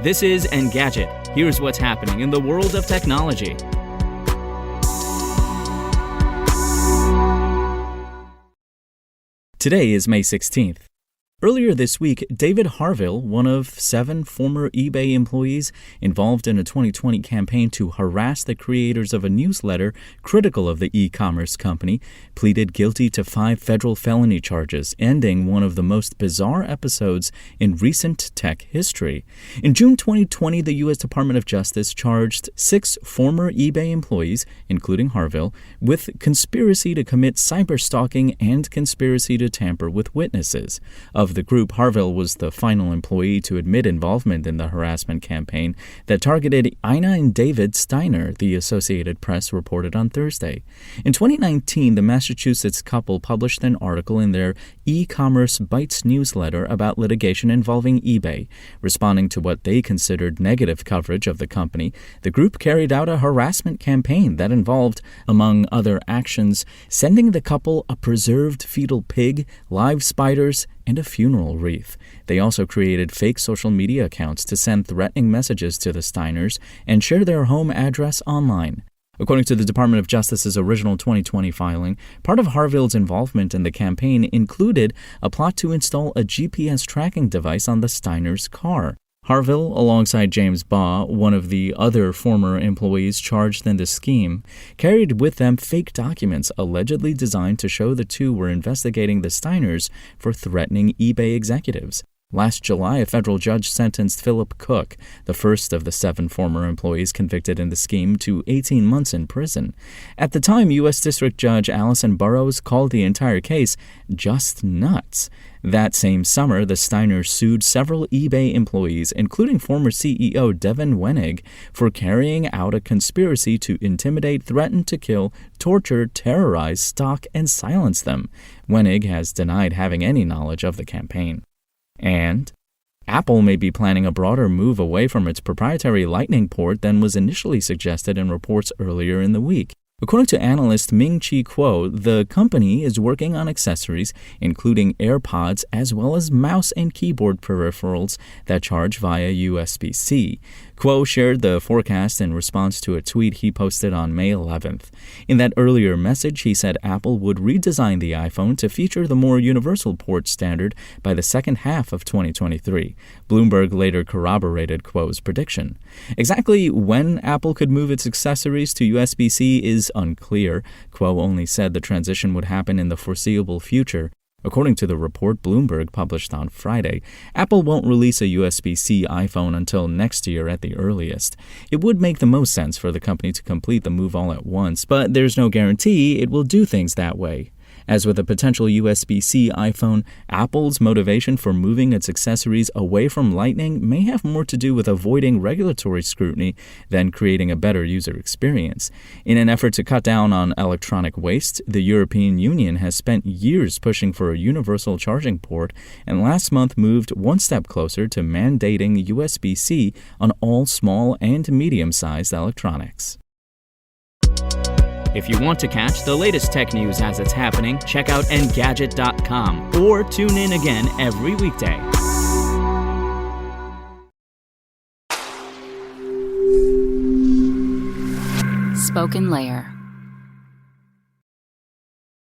This is Engadget. Here's what's happening in the world of technology. Today is May 16th. Earlier this week, David Harville, one of 7 former eBay employees involved in a 2020 campaign to harass the creators of a newsletter critical of the e-commerce company, pleaded guilty to 5 federal felony charges, ending one of the most bizarre episodes in recent tech history. In June 2020, the U.S. Department of Justice charged 6 former eBay employees, including Harville, with conspiracy to commit cyberstalking and conspiracy to tamper with witnesses. Of the group, Harville was the final employee to admit involvement in the harassment campaign that targeted Ina and David Steiner, the Associated Press reported on Thursday. In 2019, the Massachusetts couple published an article in their EcommerceBytes newsletter about litigation involving eBay. Responding to what they considered negative coverage of the company, the group carried out a harassment campaign that involved, among other actions, sending the couple a preserved fetal pig, live spiders, and a funeral wreath. They also created fake social media accounts to send threatening messages to the Steiners and share their home address online. According to the Department of Justice's original 2020 filing, part of Harville's involvement in the campaign included a plot to install a GPS tracking device on the Steiners' car. Harville, alongside James Baugh, one of the other former employees charged in the scheme, carried with them fake documents allegedly designed to show the two were investigating the Steiners for threatening eBay executives. Last July, a federal judge sentenced Philip Cook, the first of the 7 former employees convicted in the scheme, to 18 months in prison. At the time, U.S. District Judge Allison Burroughs called the entire case just nuts. That same summer, the Steiners sued several eBay employees, including former CEO Devin Wenig, for carrying out a conspiracy to intimidate, threaten to kill, torture, terrorize, stalk, and silence them. Wenig has denied having any knowledge of the campaign. And Apple may be planning a broader move away from its proprietary Lightning port than was initially suggested in reports earlier in the week. According to analyst Ming-Chi Kuo, the company is working on accessories, including AirPods, as well as mouse and keyboard peripherals that charge via USB-C. Kuo shared the forecast in response to a tweet he posted on May 11th. In that earlier message, he said Apple would redesign the iPhone to feature the more universal port standard by the second half of 2023. Bloomberg later corroborated Kuo's prediction. Exactly when Apple could move its accessories to USB-C is unclear. Kuo only said the transition would happen in the foreseeable future. According to the report Bloomberg published on Friday, Apple won't release a USB-C iPhone until next year at the earliest. It would make the most sense for the company to complete the move all at once, but there's no guarantee it will do things that way. As with a potential USB-C iPhone, Apple's motivation for moving its accessories away from Lightning may have more to do with avoiding regulatory scrutiny than creating a better user experience. In an effort to cut down on electronic waste, the European Union has spent years pushing for a universal charging port and last month moved one step closer to mandating USB-C on all small and medium-sized electronics. If you want to catch the latest tech news as it's happening, check out Engadget.com or tune in again every weekday. Spoken Layer.